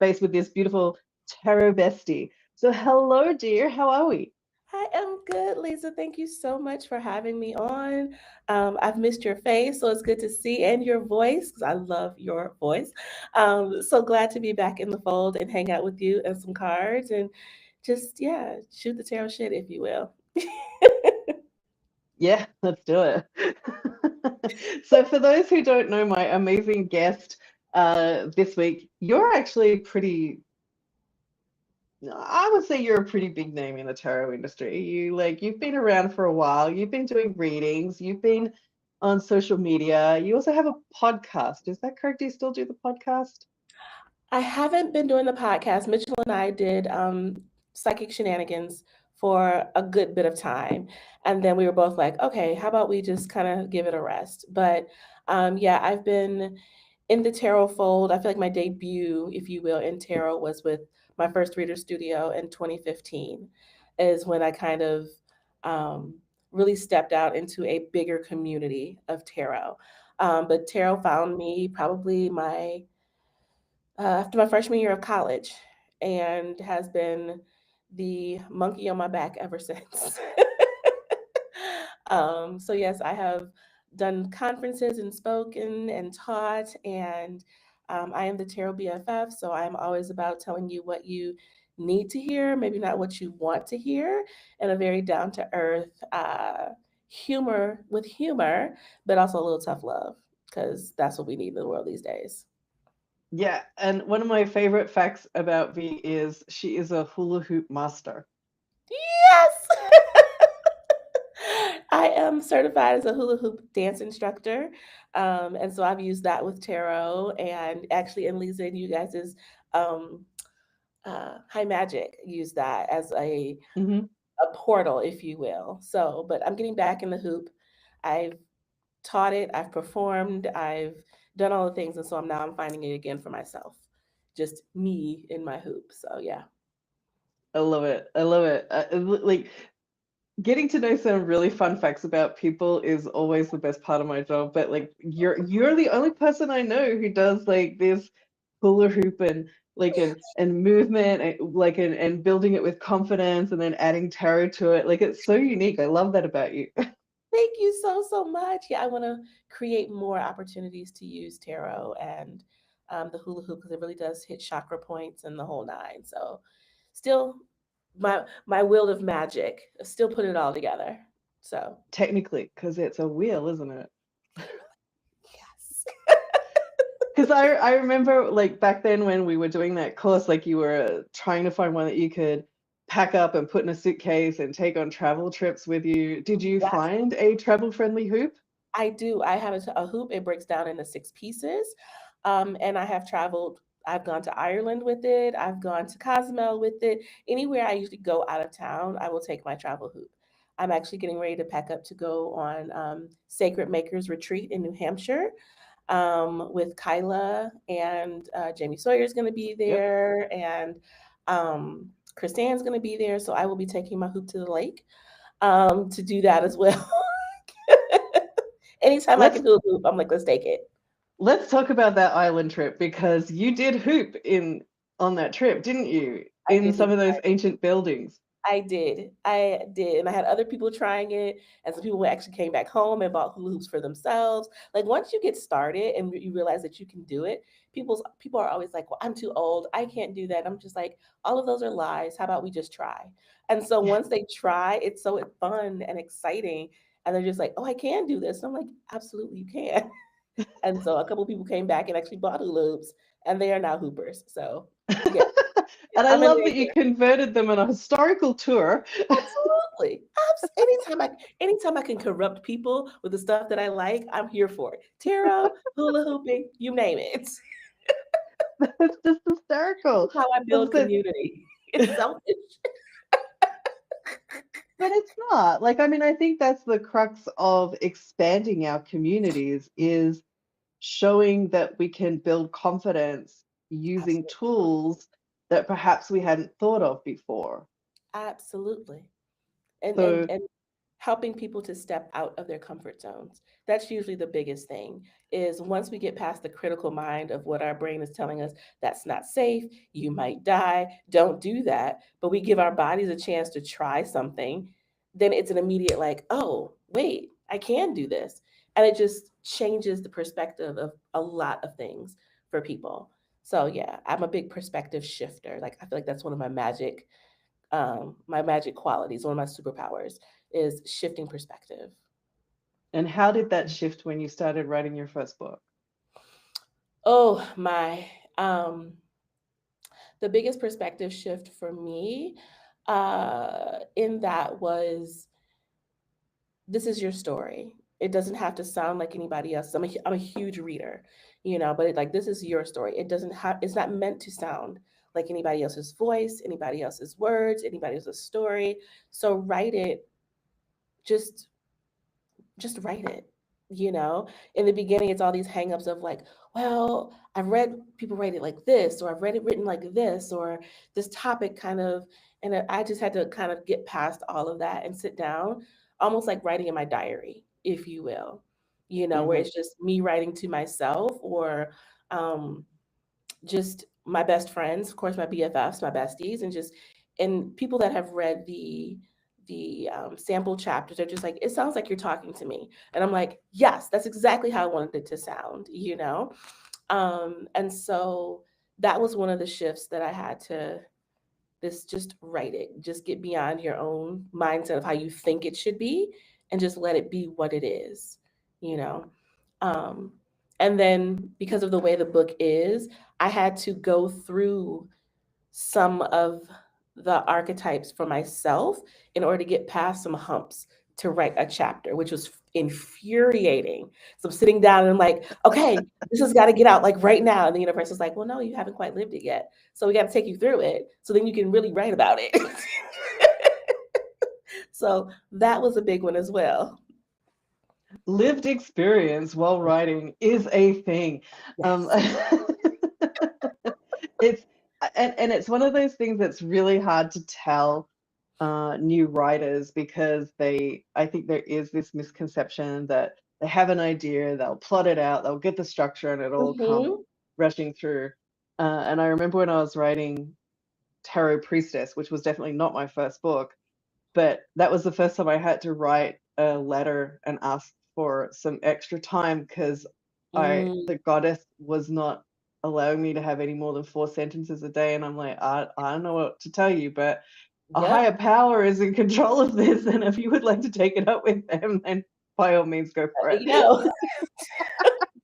space with this beautiful tarot bestie. So hello, dear. How are we? I am good, Lisa. Thank you so much for having me on. I've missed your face, so it's good to see, and your voice, because I love your voice. So glad to be back in the fold and hang out with you and some cards and just, yeah, shoot the tarot shit, if you will. Yeah, let's do it. So for those who don't know my amazing guest this week, you're actually pretty, I would say you're a pretty big name in the tarot industry. You've been around for a while. You've been doing readings. You've been on social media. You also have a podcast. Is that correct? Do you still do the podcast? I haven't been doing the podcast. Mitchell and I did psychic shenanigans for a good bit of time. And then we were both like, okay, how about we just kind of give it a rest? But yeah, I've been in the tarot fold. I feel like my debut, if you will, in tarot was with my first reader studio in 2015, is when I kind of um, really stepped out into a bigger community of tarot. But tarot found me probably after my freshman year of college and has been the monkey on my back ever since. So, yes, I have done conferences and spoken and taught, and I am the Tarot BFF. So, I'm always about telling you what you need to hear, maybe not what you want to hear, in a very down to earth, humor, but also a little tough love, because that's what we need in the world these days. Yeah, and one of my favorite facts about V is she is a hula hoop master. Yes. I am certified as a hula hoop dance instructor. And so I've used that with tarot and actually in Lisa and you guys' um, High Magic used that as Hmm. a portal, if you will. So, but I'm getting back in the hoop. I've taught it, I've performed, I've done all the things. And so I'm finding it again for myself. Just me in my hoop. So, yeah. I love it. I love it. Like getting to know some really fun facts about people is always the best part of my job. But like you're the only person I know who does like this hula hoop and and movement and building it with confidence and then adding tarot to it. Like it's so unique. I love that about you. Thank you so, so much. Yeah, I want to create more opportunities to use tarot and the hula hoop because it really does hit chakra points and the whole nine. So, still, my will of magic, still put it all together. So, Technically, because it's a wheel, isn't it? yes. Because I remember like back then when we were doing that course, like you were trying to find one that you could pack up and put in a suitcase and take on travel trips with you. Did you Yes, find a travel friendly hoop? I do. I have a hoop. It breaks down into six pieces. And I have traveled. I've gone to Ireland with it. I've gone to Cozumel with it. Anywhere I usually go out of town, I will take my travel hoop. I'm actually getting ready to pack up to go on Sacred Makers Retreat in New Hampshire with Kyla and Jamie Sawyer's going to be Yep. there and Christine's going to be there. So I will be taking my hoop to the lake to do that as well. Anytime I Let's can do a hoop, I'm like, let's take it. let's talk about that island trip because you did hoop in on that trip, didn't you? I In did some hoop. of those ancient buildings. I did. I did. And I had other people trying it. And some people actually came back home and bought hula hoops for themselves. Like once you get started and you realize that you can do it, people are always like, well, I'm too old. I can't do that. I'm just like, all of those are lies. How about we just try? And so once they try, it's so fun and exciting. And they're just like, oh, I can do this. And I'm like, absolutely, you can. And so a couple people came back and actually bought hula hoops and they are now hoopers. So yeah, And I I'm in love there. that you converted them on a historical tour. Absolutely. Anytime I can corrupt people with the stuff that I like, I'm here for it. Tarot, hula hooping, you name it. It's just hysterical. It's how I That's build the community. It's selfish. But it's not. Like, I mean, I think that's the crux of expanding our communities is showing that we can build confidence using Absolutely. tools that perhaps we hadn't thought of before. Absolutely. And and So, and helping people to step out of their comfort zones. That's usually the biggest thing, is once we get past the critical mind of what our brain is telling us, that's not safe, you might die, don't do that, but we give our bodies a chance to try something, then it's an immediate like, oh, wait, I can do this. And it just changes the perspective of a lot of things for people. So yeah, I'm a big perspective shifter. Like I feel like that's one of my magic qualities, one of my superpowers is shifting perspective. And how did that shift when you started writing your first book? Oh my, the biggest perspective shift for me in that was, this is your story. It doesn't have to sound like anybody else. I'm a huge reader, but like, this is your story. It's not meant to sound like anybody else's voice, anybody else's words, anybody else's story. So write it, just just write it. In the beginning, it's all these hangups of like, well, I've read people write it like this, or I've read it written like this, or this topic kind of, and I just had to kind of get past all of that and sit down, almost like writing in my diary, if you will, where Hmm. it's just me writing to myself, or um, just my best friends, of course, my BFFs, my besties, and people that have read the sample chapters are just like, it sounds like you're talking to me, and I'm like, yes, that's exactly how I wanted it to sound. And so that was one of the shifts that I had to, this, just write it, just get beyond your own mindset of how you think it should be, and just let it be what it is you know um and then, because of the way the book is, I had to go through some of the archetypes for myself in order to get past some humps to write a chapter, which was infuriating. So I'm sitting down and I'm like, okay, this has got to get out like right now. And the universe is like, well, no, you haven't quite lived it yet. So we got to take you through it so then you can really write about it. So that was a big one as well. Lived experience while writing is a thing. Um, Yes. it's and it's one of those things that's really hard to tell new writers, because I think there is this misconception that they have an idea, they'll plot it out, they'll get the structure, and it'll come Hmm. rushing through. And I remember when I was writing Tarot Priestess, which was definitely not my first book, but that was the first time I had to write a letter and ask for some extra time, because Mm, the goddess was not allowing me to have any more than 4 sentences a day, and I'm like, I don't know what to tell you, but a higher yep. power is in control of this, and if you would like to take it up with them, then by all means go for There it. you go.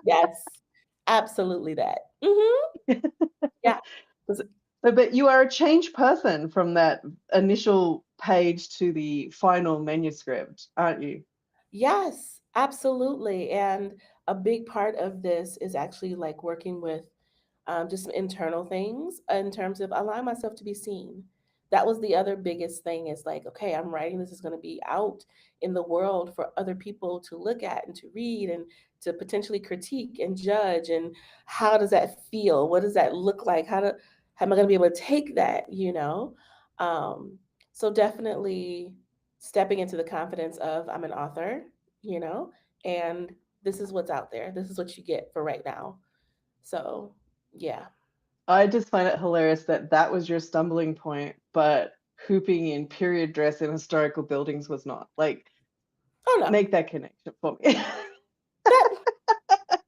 Yes. Absolutely that. Yeah. So, but you are a changed person from that initial page to the final manuscript, aren't you? Yes, absolutely. And a big part of this is actually like working with just some internal things in terms of allowing myself to be seen. That was the other biggest thing, is like, okay, I'm writing, this is going to be out in the world for other people to look at and to read and to potentially critique and judge. And how does that feel? What does that look like? How am I going to be able to take that? Um, so definitely stepping into the confidence of, I'm an author, you know, and this is what's out there. This is what you get for right now. So yeah. I just find it hilarious that that was your stumbling point, but hooping in period dress in historical buildings was not. Like, Oh no, make that connection for me. that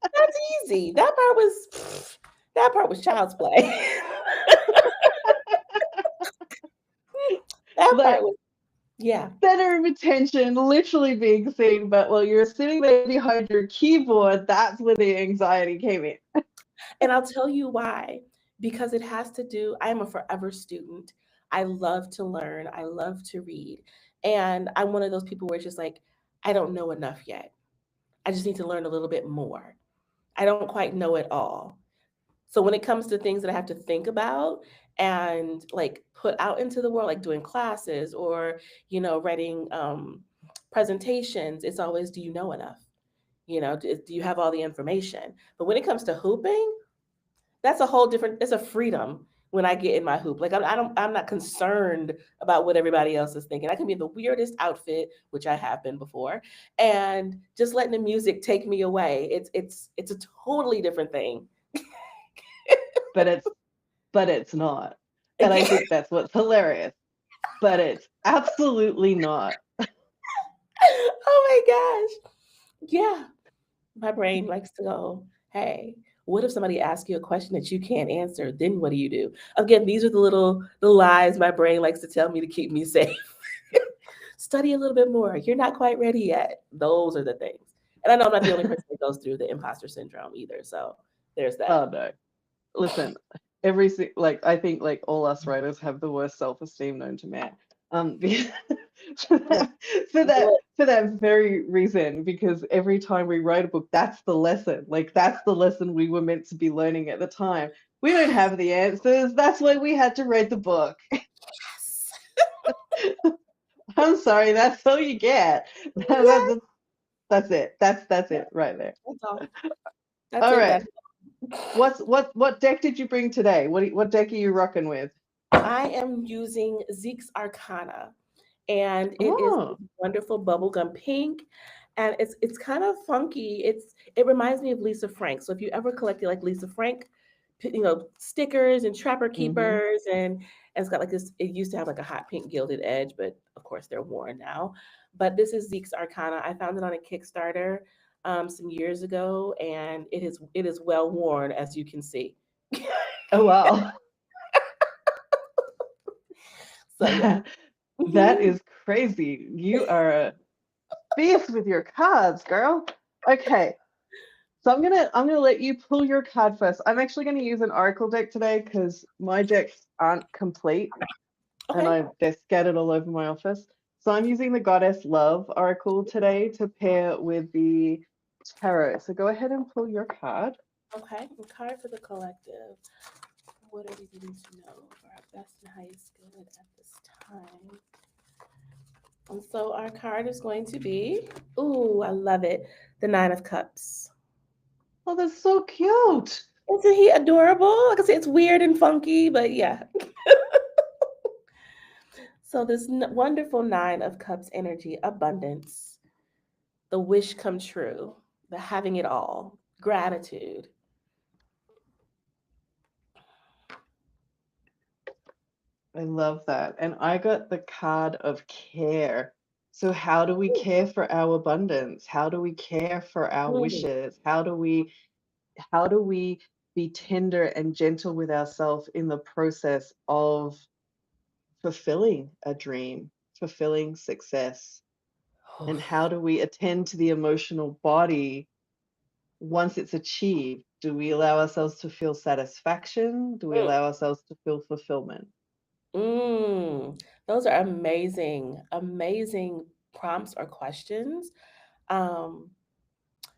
that's easy. That part was child's play. That part Like, was, yeah. center of attention, literally being seen, but while you're sitting there behind your keyboard, that's where the anxiety came in. And I'll tell you why. Because it has to do, I am a forever student. I love to learn. I love to read. And I'm one of those people where it's just like, I don't know enough yet. I just need to learn a little bit more. I don't quite know it all. So when it comes to things that I have to think about and like put out into the world, like doing classes or, writing presentations, it's always, do you know enough? Do you have all the information? But when it comes to hooping, that's a whole different, it's a freedom when I get in my hoop. Like I'm not concerned about what everybody else is thinking. I can be in the weirdest outfit, which I have been before, and just letting the music take me away. It's a totally different thing. but it's not. And I think that's what's hilarious. But it's absolutely not. Oh my gosh. Yeah. My brain likes to go, hey, what if somebody asks you a question that you can't answer? Then what do you do? Again, these are the lies my brain likes to tell me to keep me safe. Study a little bit more. You're not quite ready yet. Those are the things. And I know I'm not the only person that goes through the imposter syndrome either. So there's that. Oh no. Listen, like I think like all us writers have the worst self-esteem known to man. Because for Yeah. that, for that very reason, because every time we write a book, that's the lesson. Like that's the lesson we were meant to be learning at the time. We don't have the answers. That's why we had to write the book. Yes. I'm sorry, that's all you get. Yes. That's it. That's it right there. That's all. That's All it. right. That's What deck did you bring today? What deck are you rocking with? I am using Zeke's Arcana, and it is Oh. wonderful bubblegum pink, and it's kind of funky. It reminds me of Lisa Frank. So if you ever collected like Lisa Frank, stickers and trapper Mm-hmm. keepers, and it's got like this. It used to have like a hot pink gilded edge, but of course they're worn now. But this is Zeke's Arcana. I found it on a Kickstarter some years ago, and it is well worn, as you can see. Oh wow. So yeah. That is crazy. You are a beast with your cards, girl. Okay. So I'm gonna let you pull your card first. I'm actually gonna use an oracle deck today because my decks aren't complete and Okay. they're scattered all over my office. So I'm using the Goddess Love Oracle today to pair with the tarot. So go ahead and pull your card. Okay. A card for the collective. What are we going to know for our best and highest good at this time? And so our card is going to be, ooh, I love it. The Nine of Cups. Oh, that's so cute. Isn't he adorable? Like I said, it's weird and funky, but yeah. So this wonderful Nine of Cups energy, abundance, the wish come true, the having it all, gratitude. I love that. And I got the card of care. So how do we care for our abundance? How do we care for our Mm, wishes? How do we be tender and gentle with ourselves in the process of fulfilling a dream, fulfilling success? And how do we attend to the emotional body once it's achieved? Do we allow ourselves to feel satisfaction? Do we mm, allow ourselves to feel fulfillment? mm. Those are amazing, amazing prompts or questions. Um,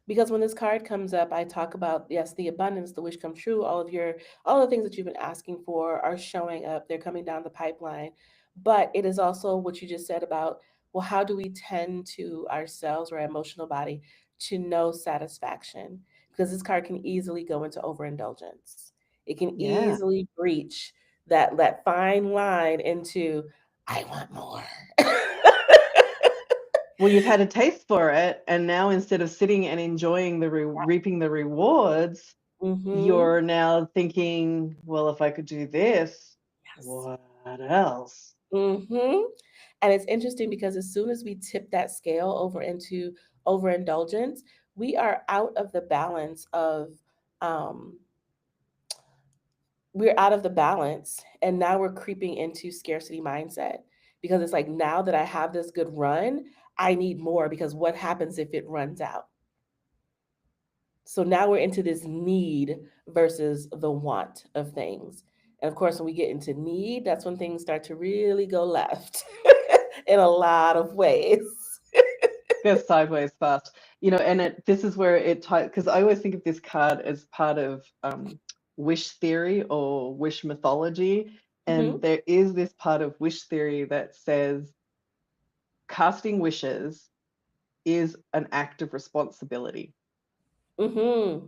because when this card comes up, I talk about, yes, the abundance, the wish come true, all the things that you've been asking for are showing up, they're coming down the pipeline. But it is also what you just said about, well, how do we tend to ourselves or our emotional body to know satisfaction? Because this card can easily go into overindulgence. It can Yeah. easily breach that fine line into I want more. Well, you've had a taste for it, and now instead of sitting and enjoying reaping the rewards, Mm-hmm. you're now thinking, well, if I could do this, Yes. what else? Mm-hmm. And it's interesting because as soon as we tip that scale over into overindulgence, we are out of the balance of um, we're out of the balance, and now we're creeping into scarcity mindset because it's like now that I have this good run, I need more because what happens if it runs out? So now we're into this need versus the want of things. And of course, when we get into need, that's when things start to really go left in a lot of ways. Goes sideways fast, and this is where it ties, because I always think of this card as part of wish theory or wish mythology, and Hmm. there is this part of wish theory that says casting wishes is an act of responsibility. Hmm.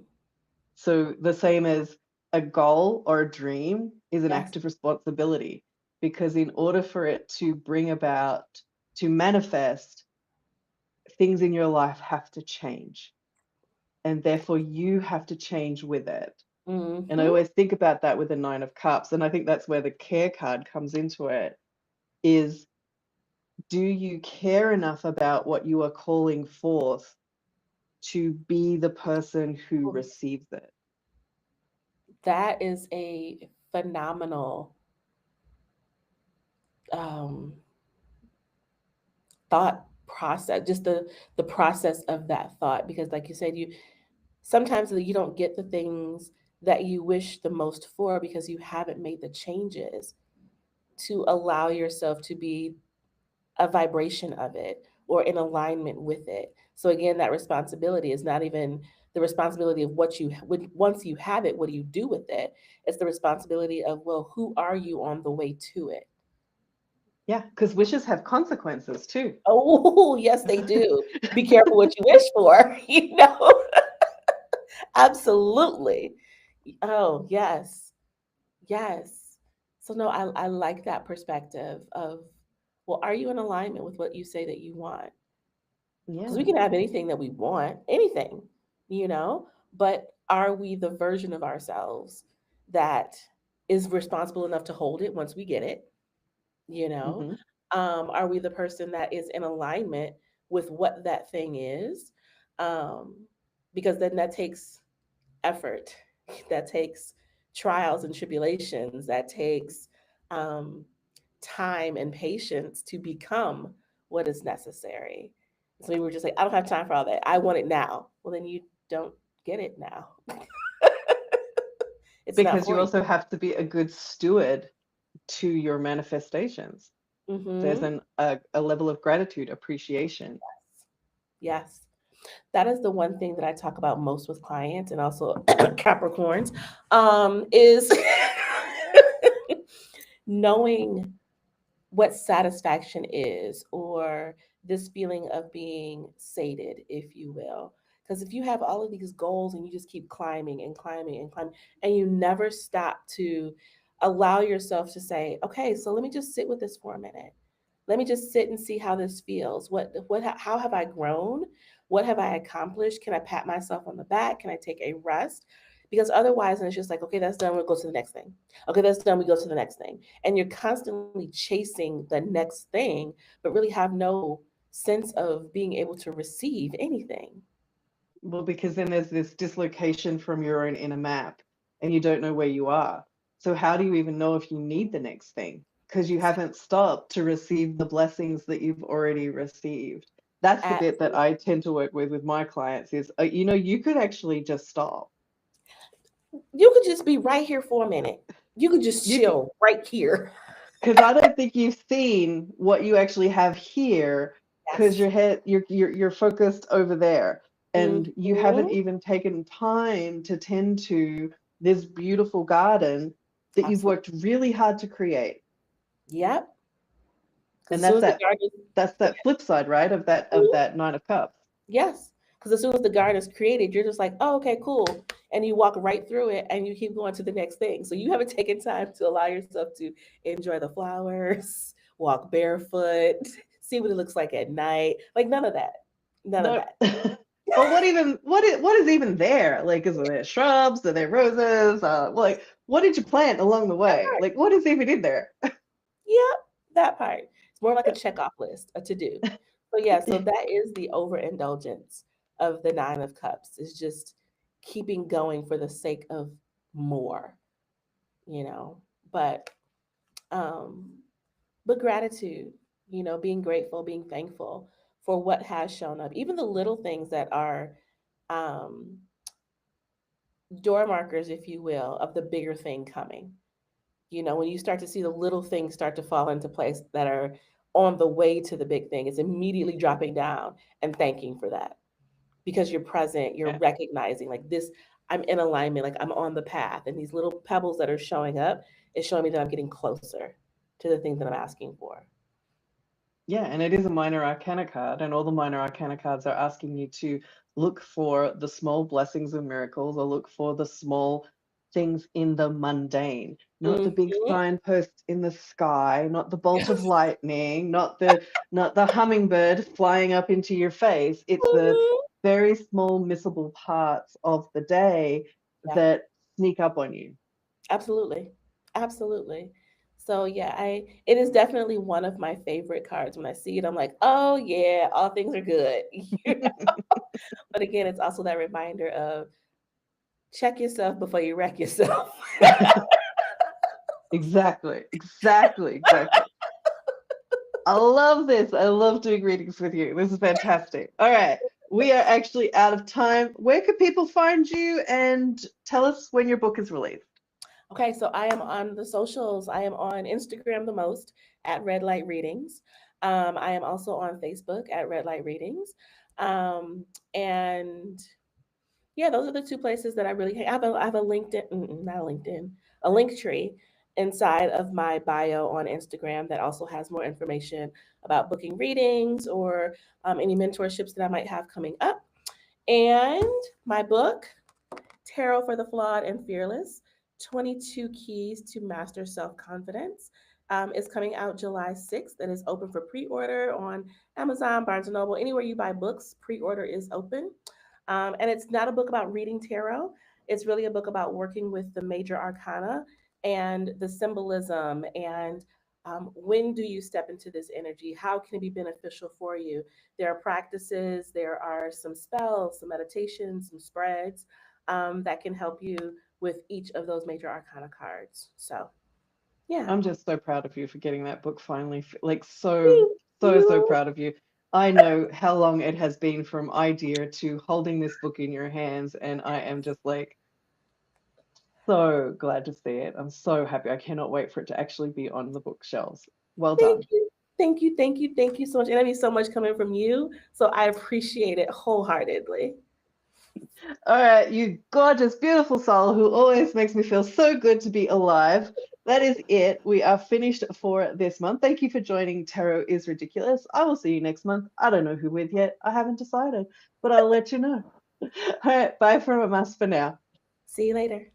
So the same as a goal or a dream is an Yes. act of responsibility, because in order for it to bring about, to manifest, things in your life have to change, and therefore you have to change with it. And I Mm-hmm. always think about that with the Nine of Cups, and I think that's where the care card comes into it, is, do you care enough about what you are calling forth to be the person who receives it? That is a phenomenal um, thought process, just the process of that thought, because like you said, you sometimes you don't get the things that you wish the most for because you haven't made the changes to allow yourself to be a vibration of it or in alignment with it. So again, that responsibility is not even the responsibility of what you once you have it, what do you do with it? It's the responsibility of, well, who are you on the way to it? Yeah, because wishes have consequences too. Oh, yes, they do. Be careful what you wish for, you know? Absolutely. Oh, yes. Yes. So no, I like that perspective of, well, are you in alignment with what you say that you want? Because we Yeah. can have anything that we want, anything, you know, but are we the version of ourselves that is responsible enough to hold it once we get it? You know, Hmm. are we the person that is in alignment with what that thing is? Um, because then that takes effort, that takes trials and tribulations, that takes um, time and patience to become what is necessary. So we were just like, I don't have time for all that. I want it now. Well, then you don't get it now. It's not Because you for you. also have to be a good steward to your manifestations. There's Hmm. a level of gratitude, appreciation. Yes. That is the one thing that I talk about most with clients and also Capricorns, is knowing what satisfaction is, or this feeling of being sated, if you will. Because if you have all of these goals and you just keep climbing and climbing and climbing, and you never stop to allow yourself to say, okay, so let me just sit with this for a minute. Let me just sit and see how this feels. How have I grown? What have I accomplished? Can I pat myself on the back? Can I take a rest? Because otherwise, and it's just like, okay, that's done. We'll go to the next thing. Okay, that's done. We go to the next thing. And you're constantly chasing the next thing, but really have no sense of being able to receive anything. Well, because then there's this dislocation from your own inner map, and you don't know where you are. So how do you even know if you need the next thing? Because you haven't stopped to receive the blessings that you've already received. That's the bit that Absolutely. I tend to work with my clients is, you could actually just stop. You could just be right here for a minute. You could just You could, chill right here. because I don't think you've seen what you actually have here, because Yes. you're focused over there, and you haven't Hmm. even taken time to tend to this beautiful garden that you've Absolutely. worked really hard to create. Yep. Because And as soon that's as the that garden, that's the, that flip side, right? Of that Nine of Cups. yes. Because as soon as the garden is created, you're just like, oh, okay, cool. And you walk right through it and you keep going to the next thing. So you haven't taken time to allow yourself to enjoy the flowers, walk barefoot, see what it looks like at night. Like none of that. None of No. that. But what is even there? Like, is there shrubs? Are there roses? Like, what did you plant along the That way? part. Like, what is even in there? Yep, that part. It's more like a check off list, a to do. So yeah, so that is the overindulgence of the Nine of Cups. Is just keeping going for the sake of more, you know. But um, but gratitude, being grateful, being thankful for what has shown up, even the little things that are um, door markers, if you will, of the bigger thing coming. When you start to see the little things start to fall into place that are on the way to the big thing, it's immediately dropping down and thanking for that, because you're present, you're Yeah. recognizing like this, I'm in alignment, like I'm on the path, and these little pebbles that are showing up is showing me that I'm getting closer to the thing that I'm asking for. Yeah, and it is a minor arcana card, and all the minor arcana cards are asking you to look for the small blessings and miracles, or look for the small things in the mundane, not the big Mhm. signpost in the sky, not the bolt of Yes. lightning, not the hummingbird flying up into your face. It's the Mhm. very small missable parts of the day Yeah, that sneak up on you. absolutely. Absolutely. So yeah, it is definitely one of my favorite cards. When I see it, I'm like, oh yeah, all things are good. But again, it's also that reminder of check yourself before you wreck yourself. Exactly, exactly, exactly. I love this. I love doing readings with you. This is fantastic. All right. We are actually out of time. Where can people find you, and tell us when your book is released? Okay, so I am on the socials. I am on Instagram the most at Red Light Readings. I am also on Facebook at Red Light Readings. And yeah, those are the two places that I really I have a LinkedIn, not a LinkedIn, a link tree inside of my bio on Instagram that also has more information about booking readings or any mentorships that I might have coming up. And my book, Tarot for the Flawed and Fearless, 22 Keys to Master Self-Confidence, is coming out July 6th. It is open for pre-order on Amazon, Barnes& & Noble, anywhere you buy books, pre-order is open. And it's not a book about reading tarot. It's really a book about working with the major arcana and the symbolism and when do you step into this energy? How can it be beneficial for you? There are practices, there are some spells, some meditations, some spreads that can help you with each of those major arcana cards. So, yeah. I'm just so proud of you for getting that book finally. Like, Thank so you. proud of you. I know how long it has been from idea to holding this book in your hands, and I am just like so glad to see it. I'm so happy. I cannot wait for it to actually be on the bookshelves. Well Thank done. you. Thank you. Thank you. Thank you so much. And I mean so much coming from you. So I appreciate it wholeheartedly. All right, you gorgeous, beautiful soul who always makes me feel so good to be alive. That is it. We are finished for this month. Thank you for joining Tarot is Ridiculous. I will see you next month. I don't know who with yet. I haven't decided, but I'll let you know. All right, bye from us for now. See you later.